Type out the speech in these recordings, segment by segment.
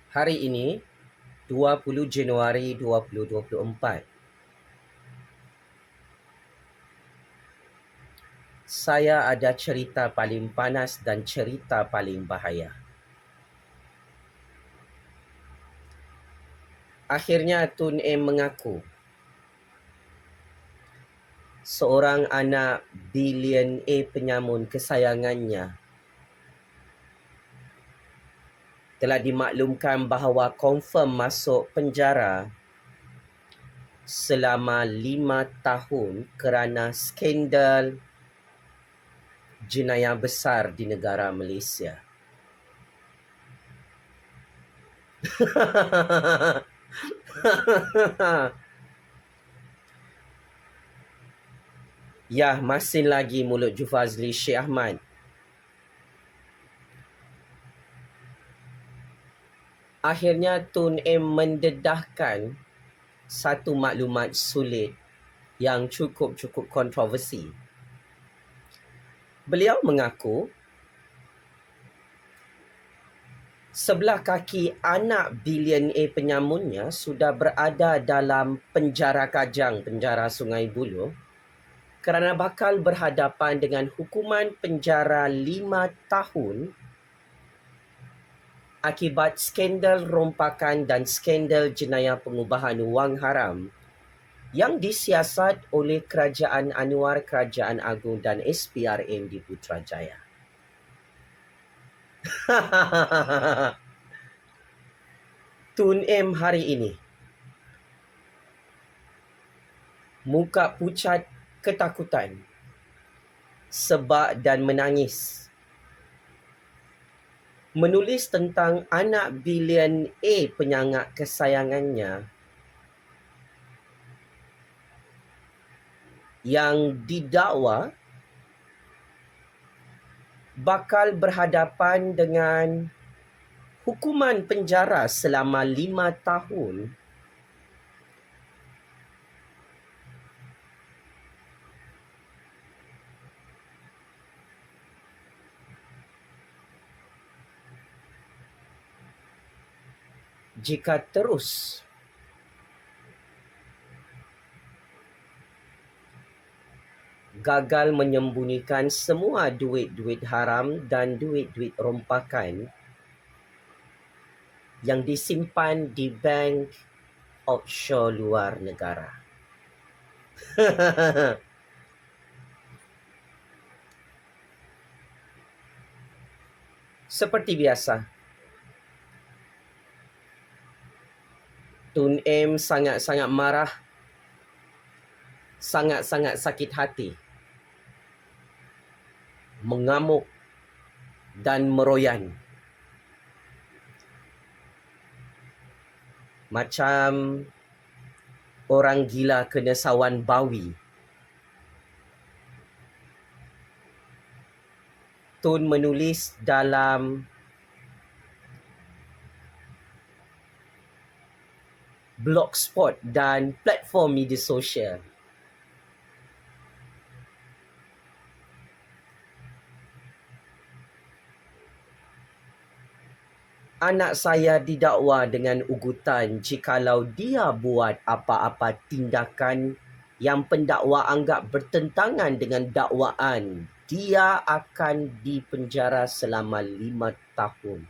Hari ini 20 Januari 2024. Saya ada cerita paling panas dan cerita paling bahaya. Akhirnya Tun M mengaku seorang anak billionaire penyamun kesayangannya telah dimaklumkan bahawa confirm masuk penjara selama 5 tahun kerana skandal jenayah besar di negara Malaysia. Yah, masin lagi mulut Jufazli Syekh Ahmad. Akhirnya Tun M mendedahkan satu maklumat sulit yang cukup kontroversi. Beliau mengaku sebelah kaki anak billionaire penyamunnya sudah berada dalam penjara Kajang, penjara Sungai Buloh, kerana bakal berhadapan dengan hukuman penjara 5 tahun akibat skandal rompakan dan skandal jenayah pengubahan wang haram yang disiasat oleh Kerajaan Anwar, Kerajaan Agong dan SPRM di Putrajaya. Tun M hari ini muka pucat ketakutan, sebab dan menangis, menulis tentang anak billionaire penyangak kesayangannya yang didakwa bakal berhadapan dengan hukuman penjara selama 5 tahun jika terus gagal menyembunyikan semua duit-duit haram dan duit-duit rompakan yang disimpan di bank offshore luar negara. Seperti biasa, Tun M sangat-sangat marah, sangat-sangat sakit hati, mengamuk dan meroyan. Macam orang gila kena sawan bawi. Tun menulis dalam blogspot dan platform media sosial. Anak saya didakwa dengan ugutan jikalau dia buat apa-apa tindakan yang pendakwa anggap bertentangan dengan dakwaan, dia akan dipenjara selama 5 tahun.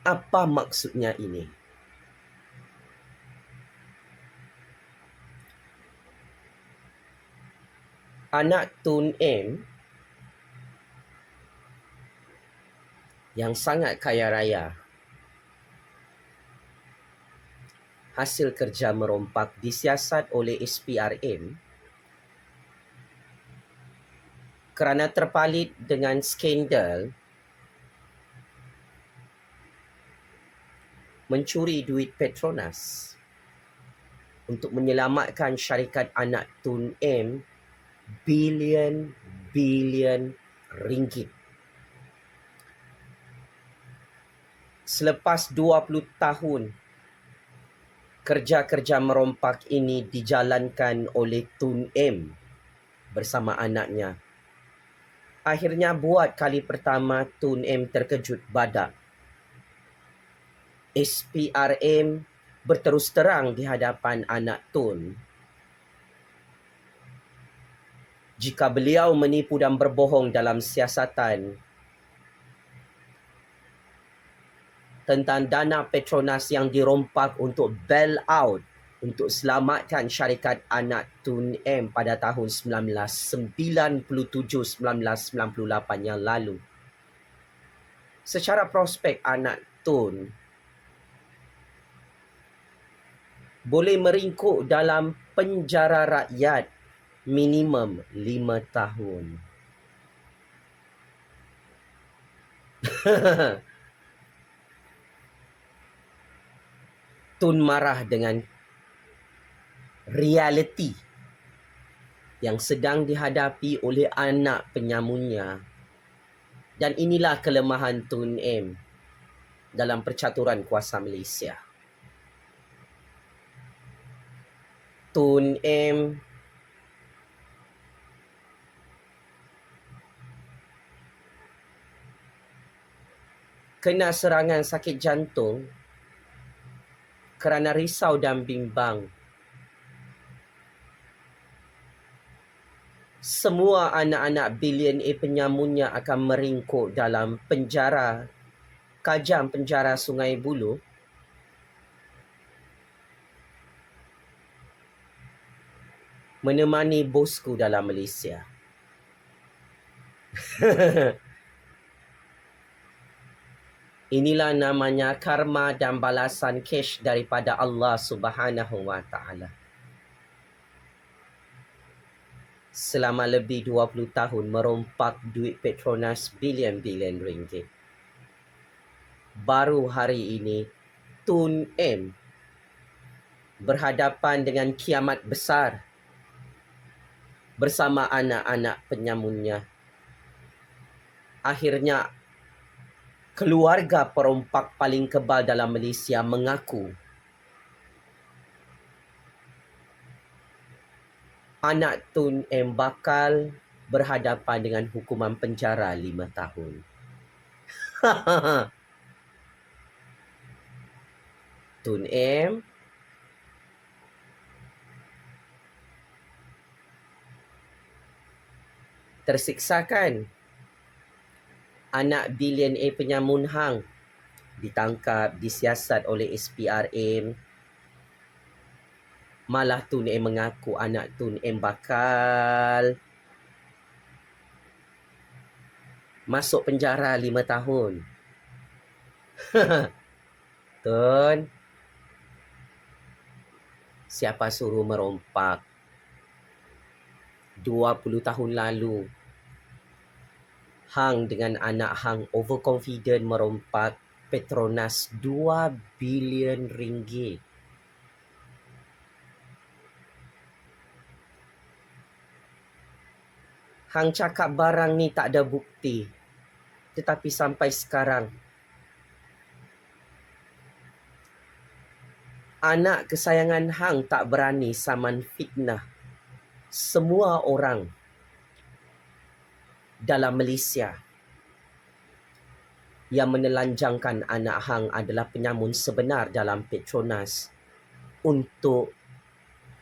Apa maksudnya ini? Anak Tun M yang sangat kaya raya, hasil kerja merompak disiasat oleh SPRM kerana terpalit dengan skandal mencuri duit Petronas untuk menyelamatkan syarikat anak Tun M bilion ringgit. Selepas 20 tahun Kerja-kerja merompak ini dijalankan oleh Tun M bersama anaknya. Akhirnya buat kali pertama Tun M terkejut badak. SPRM berterus terang di hadapan anak Tun. Jika beliau menipu dan berbohong dalam siasatan tentang dana Petronas yang dirompak untuk bail out, untuk selamatkan syarikat anak Tun M pada tahun 1997-1998 yang lalu. Secara prospek anak Tun boleh meringkuk dalam penjara rakyat minimum 5 tahun. Tun marah dengan realiti yang sedang dihadapi oleh anak penyamunya. Dan inilah kelemahan Tun M dalam percaturan kuasa Malaysia. Tun M kena serangan sakit jantung kerana risau dan bimbang. Semua anak-anak bilioner penyamunya akan meringkuk dalam penjara, kajang penjara Sungai Buloh. Menemani bosku dalam Malaysia. Inilah namanya karma dan balasan cash daripada Allah Subhanahu wa Ta'ala. Selama lebih 20 tahun merompak duit Petronas bilion-bilion ringgit. Baru hari ini, Tun M berhadapan dengan kiamat besar bersama anak-anak penyamunnya. Akhirnya, keluarga perompak paling kebal dalam Malaysia mengaku anak Tun M bakal berhadapan dengan hukuman penjara 5 tahun. Tun M tersiksa kan? Anak bilioner penyamun hang ditangkap, disiasat oleh SPRM. Malah Tun M mengaku anak Tun M bakal masuk penjara 5 tahun. Tun, siapa suruh merompak? 20 tahun lalu, hang dengan anak hang overconfident merompak Petronas 2 bilion ringgit. Hang cakap barang ni tak ada bukti. Tetapi sampai sekarang, anak kesayangan hang tak berani saman fitnah semua orang dalam Malaysia yang menelanjangkan anak hang adalah penyamun sebenar dalam Petronas untuk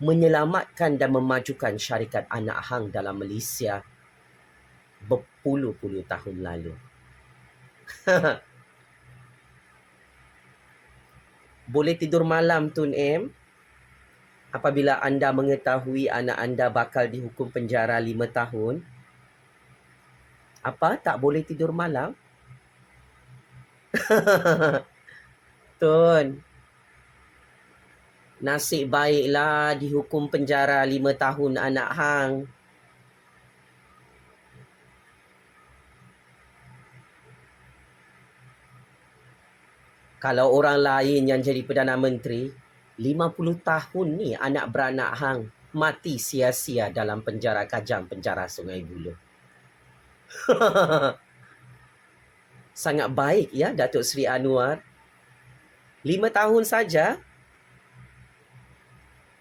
menyelamatkan dan memajukan syarikat anak hang dalam Malaysia berpuluh-puluh tahun lalu. Boleh tidur malam, Tun M, apabila anda mengetahui anak anda bakal dihukum penjara 5 tahun? Apa? Tak boleh tidur malam? Tun, nasib baiklah dihukum penjara 5 tahun anak hang. Kalau orang lain yang jadi Perdana Menteri, 50 tahun ni anak beranak hang mati sia-sia dalam penjara kajang penjara Sungai Buloh. Sangat baik ya Datuk Seri Anwar. 5 tahun saja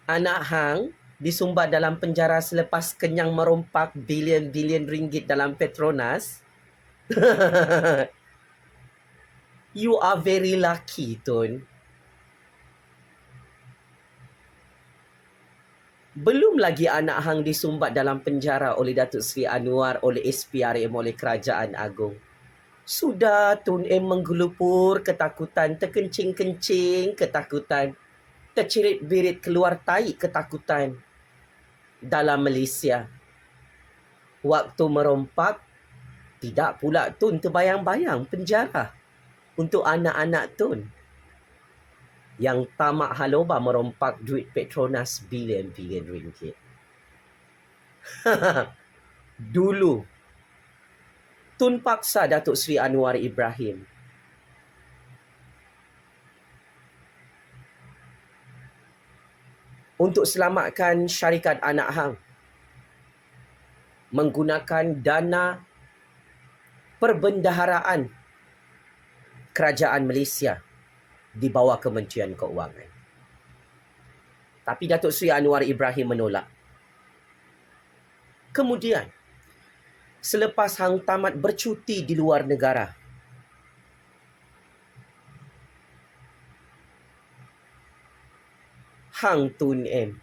Anak hang disumbat dalam penjara selepas kenyang merompak bilion-bilion ringgit dalam Petronas. You are very lucky, Tun. Belum lagi anak hang disumbat dalam penjara oleh Datuk Seri Anwar, oleh SPRM, oleh Kerajaan Agong. Sudah Tun M menggelupur ketakutan, terkencing-kencing ketakutan, tercerit-berit keluar tahi ketakutan dalam Malaysia. Waktu merompak, tidak pula Tun terbayang-bayang penjara untuk anak-anak Tun yang tamak haloba merompak duit Petronas bilion-bilion ringgit. Dulu, Tun paksa Datuk Seri Anwar Ibrahim untuk selamatkan syarikat anak hang menggunakan dana perbendaharaan Kerajaan Malaysia di bawah Kementerian Keuangan. Tapi Datuk Seri Anwar Ibrahim menolak. Kemudian, selepas hang tamat bercuti di luar negara, hang Tun M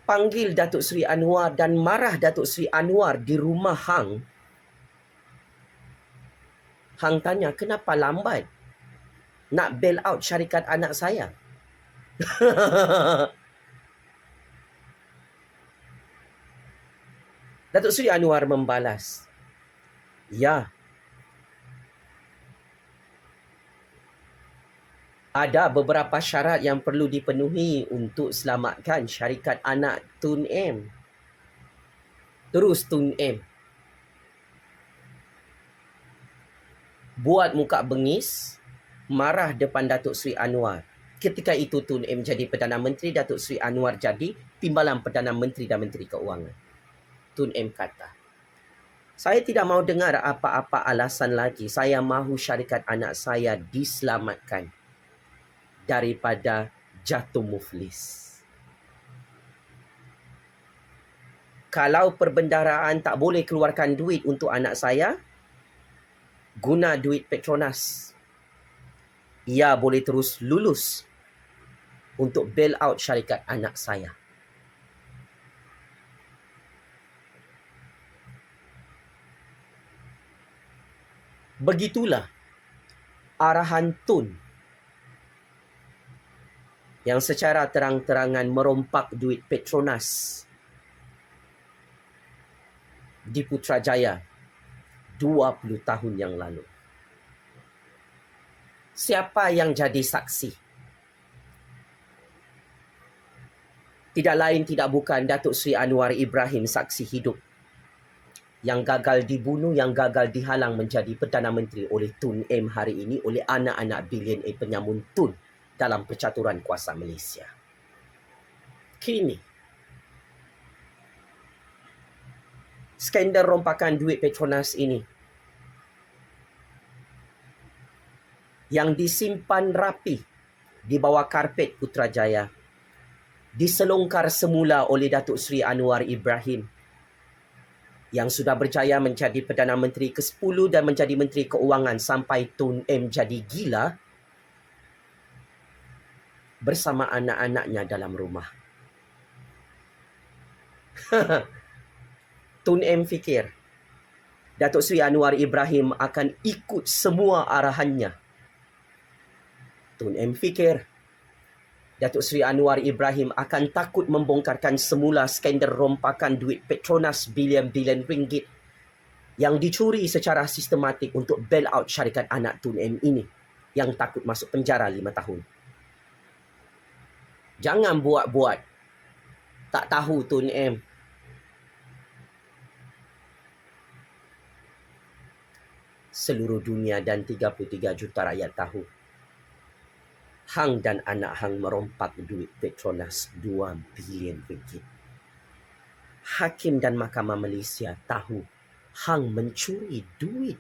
panggil Datuk Seri Anwar dan marah Datuk Seri Anwar di rumah hang. Hang tanya, kenapa lambat nak bail out syarikat anak saya? Datuk Seri Anwar membalas, ya, ada beberapa syarat yang perlu dipenuhi untuk selamatkan syarikat anak Tun M. Terus Tun M buat muka bengis, marah depan Datuk Seri Anwar. Ketika itu Tun M jadi Perdana Menteri, Datuk Seri Anwar jadi Timbalan Perdana Menteri dan Menteri Keuangan. Tun M kata, saya tidak mahu dengar apa-apa alasan lagi. Saya mahu syarikat anak saya diselamatkan daripada jatuh muflis. Kalau perbendaharaan tak boleh keluarkan duit untuk anak saya, guna duit Petronas. Ia boleh terus lulus untuk bail out syarikat anak saya. Begitulah arahan Tun yang secara terang-terangan merompak duit Petronas di Putrajaya 20 tahun yang lalu. Siapa yang jadi saksi? Tidak lain tidak bukan Datuk Seri Anwar Ibrahim, saksi hidup, yang gagal dibunuh, yang gagal dihalang menjadi Perdana Menteri oleh Tun M hari ini, oleh anak-anak bilioner penyamun Tun dalam percaturan kuasa Malaysia. Kini, skandal rompakan duit Petronas ini yang disimpan rapi di bawah karpet Putrajaya diselongkar semula oleh Datuk Seri Anwar Ibrahim yang sudah berjaya menjadi Perdana Menteri ke-10 dan menjadi Menteri Keuangan sampai Tun M jadi gila bersama anak-anaknya dalam rumah. Tun M fikir Datuk Seri Anwar Ibrahim akan ikut semua arahannya. Tun M fikir Datuk Seri Anwar Ibrahim akan takut membongkarkan semula skandal rompakan duit Petronas bilion-bilion ringgit yang dicuri secara sistematik untuk bail out syarikat anak Tun M ini yang takut masuk penjara 5 tahun. Jangan buat-buat tak tahu Tun M. Seluruh dunia dan 33 juta rakyat tahu. Hang dan anak hang merompak duit Petronas 2 bilion ringgit. Hakim dan Mahkamah Malaysia tahu hang mencuri duit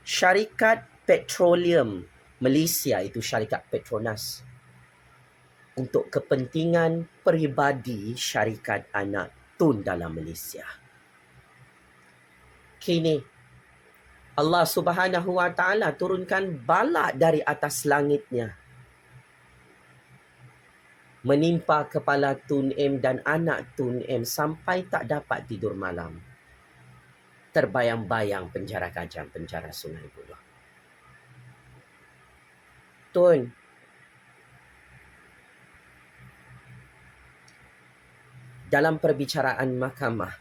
syarikat petroleum Malaysia itu syarikat Petronas untuk kepentingan peribadi syarikat anak Tun dalam Malaysia. Kini Allah Subhanahu Wa Taala turunkan bala dari atas langitnya menimpa kepala Tun M dan anak Tun M sampai tak dapat tidur malam. Terbayang-bayang penjara Kajang, penjara Sungai Buloh. Tun, dalam perbicaraan mahkamah,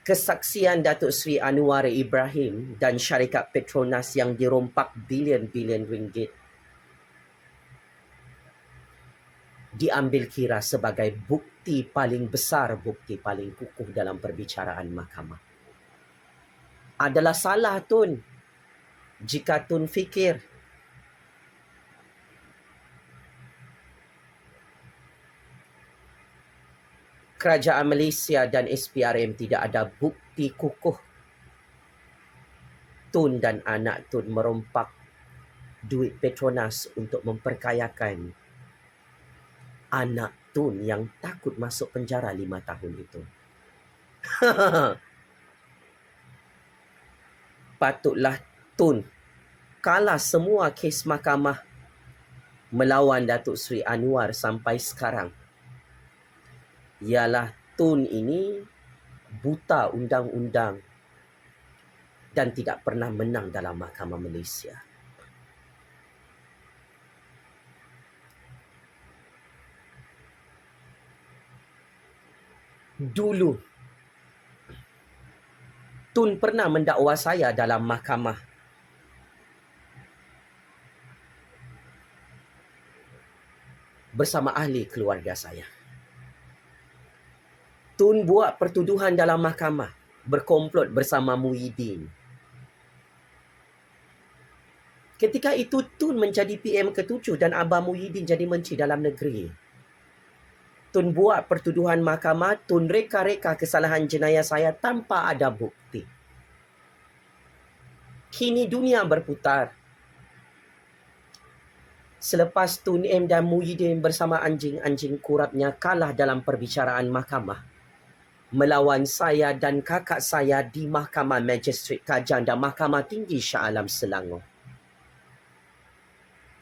kesaksian Datuk Seri Anwar Ibrahim dan syarikat Petronas yang dirompak bilion-bilion ringgit diambil kira sebagai bukti paling besar, bukti paling kukuh dalam perbicaraan mahkamah. Adalah salah Tun jika Tun fikir kerajaan Malaysia dan SPRM tidak ada bukti kukuh Tun dan anak Tun merompak duit Petronas untuk memperkayakan anak Tun yang takut masuk penjara 5 tahun itu. Patutlah Tun kalah semua kes mahkamah melawan Datuk Seri Anwar sampai sekarang. Ialah Tun ini buta undang-undang dan tidak pernah menang dalam Mahkamah Malaysia. Dulu Tun pernah mendakwa saya dalam mahkamah. Bersama ahli keluarga saya. Tun buat pertuduhan dalam mahkamah, berkomplot bersama Muhyiddin. Ketika itu Tun menjadi PM ke-7 dan Abah Muhyiddin jadi Menteri Dalam Negeri. Tun buat pertuduhan mahkamah, Tun reka-reka kesalahan jenayah saya tanpa ada bukti. Kini dunia berputar. Selepas Tun M dan Muhyiddin bersama anjing-anjing kurapnya kalah dalam perbicaraan mahkamah melawan saya dan kakak saya di Mahkamah Magistrate Kajang dan Mahkamah Tinggi Shah Alam Selangor.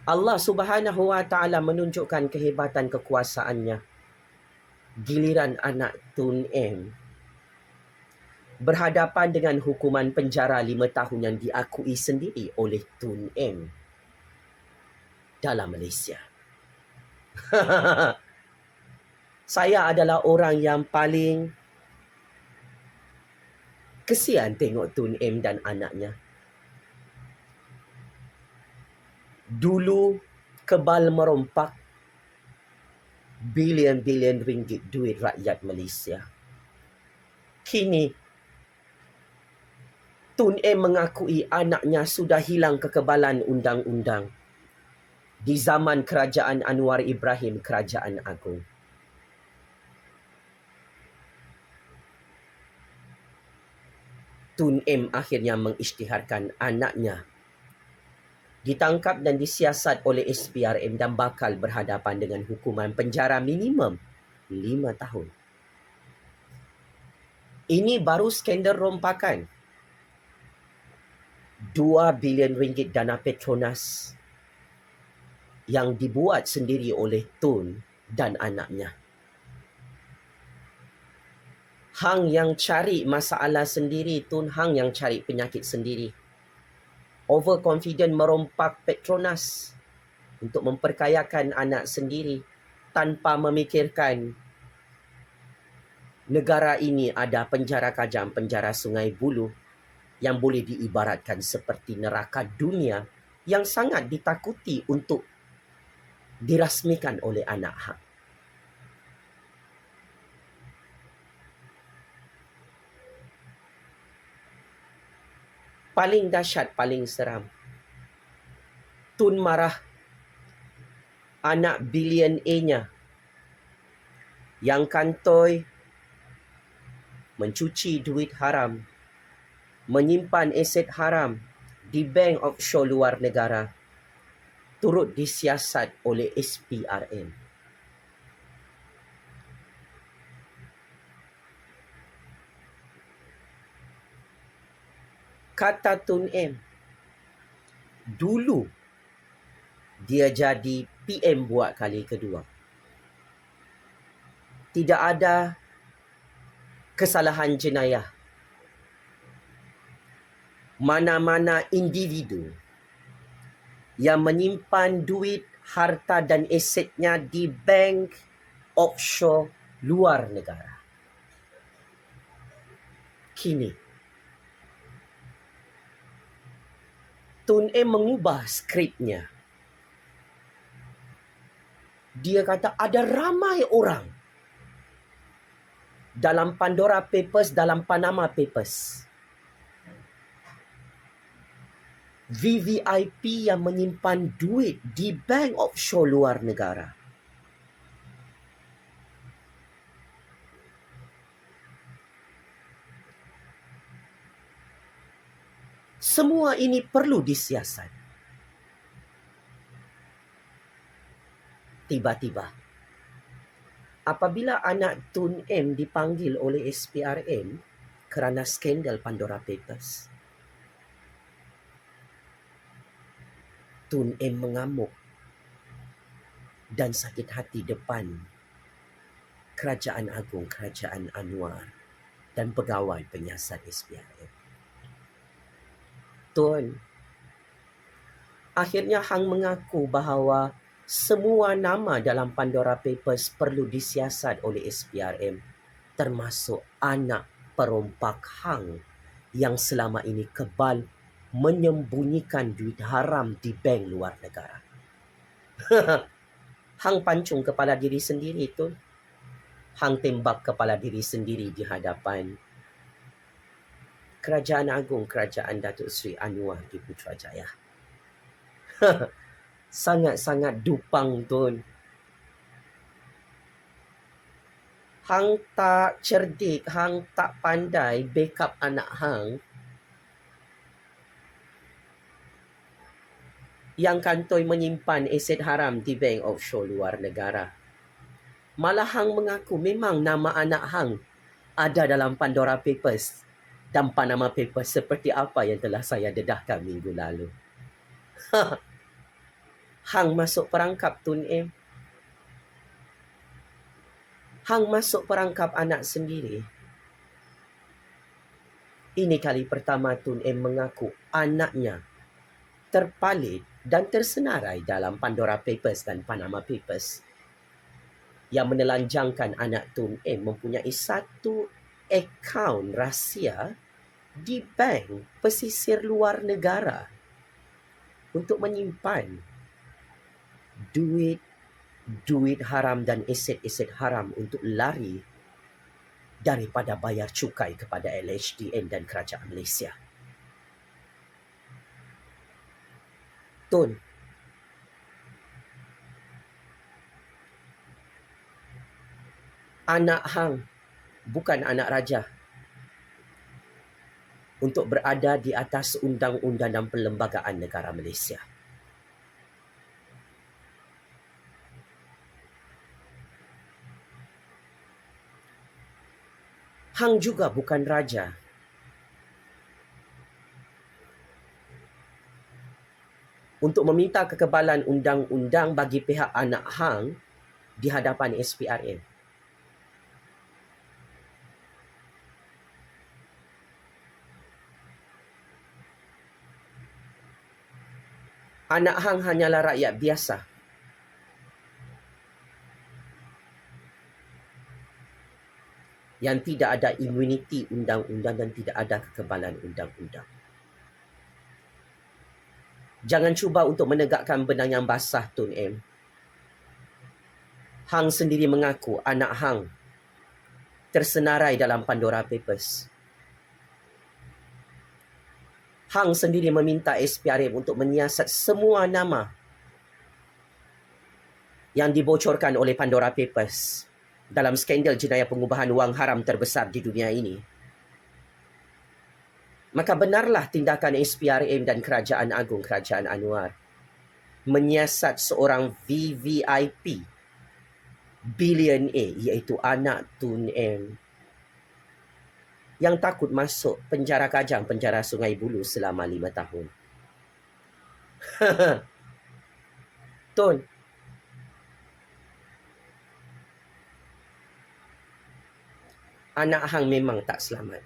Allah Subhanahu Wa Taala menunjukkan kehebatan kekuasaannya. Giliran anak Tun M berhadapan dengan hukuman penjara 5 tahun yang diakui sendiri oleh Tun M dalam Malaysia. Saya adalah orang yang paling kesian tengok Tun M dan anaknya. Dulu kebal merompak bilion-bilion ringgit duit rakyat Malaysia. Kini Tun M mengakui anaknya sudah hilang kekebalan undang-undang di zaman kerajaan Anwar Ibrahim, Kerajaan Agung. Tun M akhirnya mengisytiharkan anaknya ditangkap dan disiasat oleh SPRM dan bakal berhadapan dengan hukuman penjara minimum 5 tahun. Ini baru skandal rompakan. 2 bilion ringgit dana Petronas yang dibuat sendiri oleh Tun dan anaknya. Hang yang cari masalah sendiri, Tun hang yang cari penyakit sendiri. Overconfident merompak Petronas untuk memperkayakan anak sendiri tanpa memikirkan negara ini ada penjara Kajang, penjara Sungai Buloh yang boleh diibaratkan seperti neraka dunia yang sangat ditakuti untuk dirasmikan oleh anak hang. Paling dahsyat, paling seram. Tun marah anak bilion A-nya yang kantoi mencuci duit haram menyimpan aset haram di bank offshore luar negara turut disiasat oleh SPRM. Kata Tun M, dulu dia jadi PM buat kali kedua. Tidak ada kesalahan jenayah. Mana-mana individu yang menyimpan duit, harta dan asetnya di bank offshore luar negara. Kini, Tun M mengubah skripnya. Dia kata ada ramai orang dalam Pandora Papers, dalam Panama Papers, VVIP yang menyimpan duit di bank offshore luar negara. Semua ini perlu disiasat. Tiba-tiba, apabila anak Tun M dipanggil oleh SPRM kerana skandal Pandora Papers, Tun M mengamuk dan sakit hati depan Kerajaan Agung Kerajaan Anwar dan pegawai penyiasat SPRM. Tun, akhirnya hang mengaku bahawa semua nama dalam Pandora Papers perlu disiasat oleh SPRM, termasuk anak perompak hang yang selama ini kebal menyembunyikan duit haram di bank luar negara. Hang pancung kepala diri sendiri tu. Hang tembak kepala diri sendiri di hadapan Kerajaan Agung Kerajaan Datuk Seri Anwar di Putrajaya. Sangat-sangat dupang Tun. Hang tak cerdik, hang tak pandai backup anak hang yang kantoi menyimpan aset haram di bank offshore luar negara. Malah hang mengaku memang nama anak hang ada dalam Pandora Papers dan Panama Papers seperti apa yang telah saya dedahkan minggu lalu. Hang masuk perangkap Tun M. Hang masuk perangkap anak sendiri. Ini kali pertama Tun M mengaku anaknya terpalit dan tersenarai dalam Pandora Papers dan Panama Papers yang menelanjangkan anak Tun M mempunyai satu akaun rahsia di bank pesisir luar negara untuk menyimpan duit haram dan aset-aset haram untuk lari daripada bayar cukai kepada LHDN dan Kerajaan Malaysia. Tun, anak hang bukan anak raja untuk berada di atas undang-undang dan perlembagaan negara Malaysia. Hang juga bukan raja untuk meminta kekebalan undang-undang bagi pihak anak hang di hadapan SPRM. Anak hang hanyalah rakyat biasa yang tidak ada imuniti undang-undang dan tidak ada kekebalan undang-undang. Jangan cuba untuk menegakkan benang yang basah, Tun M. Hang sendiri mengaku anak hang tersenarai dalam Pandora Papers. Hang sendiri meminta SPRM untuk menyiasat semua nama yang dibocorkan oleh Pandora Papers dalam skandal jenayah pengubahan wang haram terbesar di dunia ini. Maka benarlah tindakan SPRM dan Kerajaan Agung Kerajaan Anwar menyiasat seorang VVIP billionaire iaitu anak Tun M yang takut masuk penjara Kajang, penjara Sungai Buloh selama 5 tahun. Tun, anak hang memang tak selamat.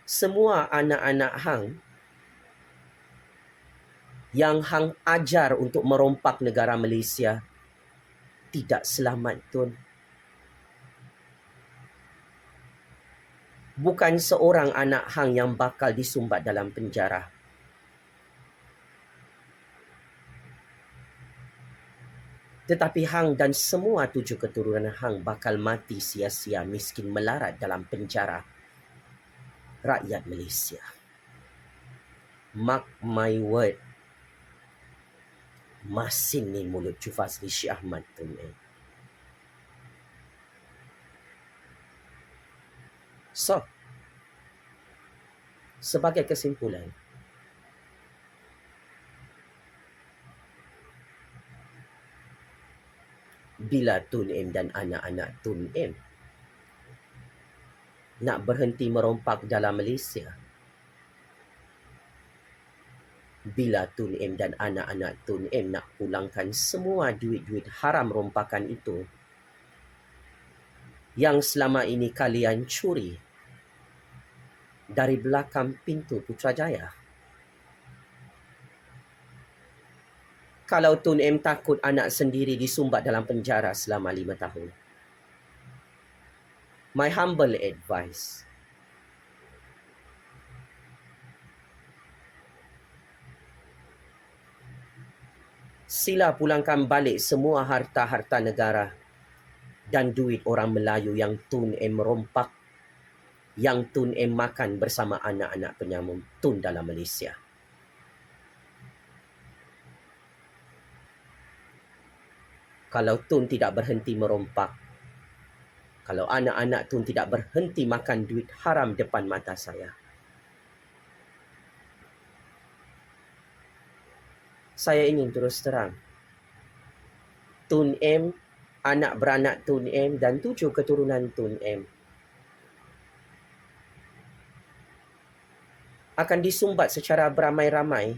Semua anak-anak hang yang hang ajar untuk merompak negara Malaysia tidak selamat, Tun. Bukan seorang anak hang yang bakal disumbat dalam penjara. Tetapi hang dan semua 7 keturunan hang bakal mati sia-sia miskin melarat dalam penjara rakyat Malaysia. Mark my word. Masin ni mulut Jufazli Syekh Ahmad tu. So, sebagai kesimpulan, bila Tun M dan anak-anak Tun M nak berhenti merompak dalam Malaysia, bila Tun M dan anak-anak Tun M nak pulangkan semua duit-duit haram rompakan itu yang selama ini kalian curi dari belakang pintu Putrajaya. Kalau Tun M takut anak sendiri disumbat dalam penjara selama 5 tahun, my humble advice, sila pulangkan balik semua harta-harta negara dan duit orang Melayu yang Tun M rompak, yang Tun M makan bersama anak-anak penyambung Tun dalam Malaysia. Kalau Tun tidak berhenti merompak, kalau anak-anak Tun tidak berhenti makan duit haram depan mata saya ingin terus terang, Tun M, anak beranak Tun M dan 7 keturunan Tun M akan disumbat secara beramai-ramai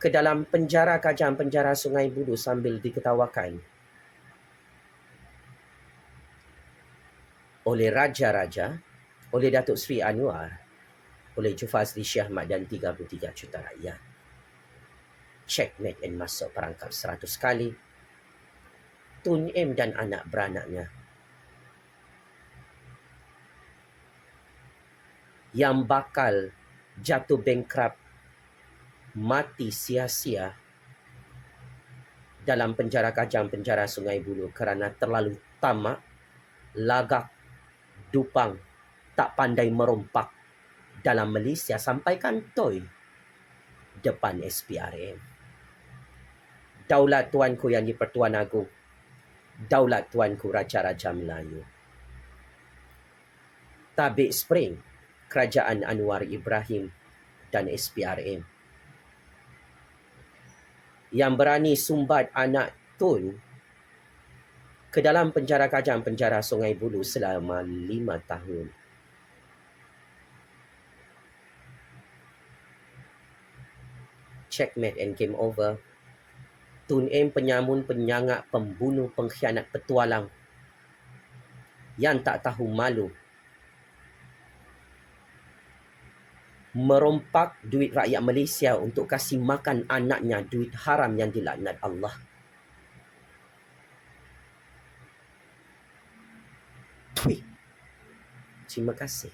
ke dalam penjara Kajang, penjara Sungai Buloh sambil diketawakan oleh raja-raja, oleh Datuk Seri Anwar, oleh Jufazli Syekh Ahmad dan 33 juta rakyat. Checkmate and masuk perangkap 100 kali. Tun M dan anak beranaknya yang bakal jatuh bankrupt, mati sia-sia dalam penjara Kajang, penjara Sungai Buloh kerana terlalu tamak, lagak, dupang, tak pandai merompak dalam Malaysia sampai kantoi depan SPRM. Daulat tuanku yang di-Pertuan Agong, daulat tuanku Raja-Raja Melayu. Tabik Spring, Kerajaan Anwar Ibrahim dan SPRM yang berani sumbat anak Tun ke dalam penjara Kajang, penjara Sungai Buloh selama 5 tahun. Checkmate and game over. Tun M penyamun, penyangak, pembunuh, pengkhianat, petualang yang tak tahu malu, merompak duit rakyat Malaysia untuk kasih makan anaknya duit haram yang dilaknat Allah. Terima kasih.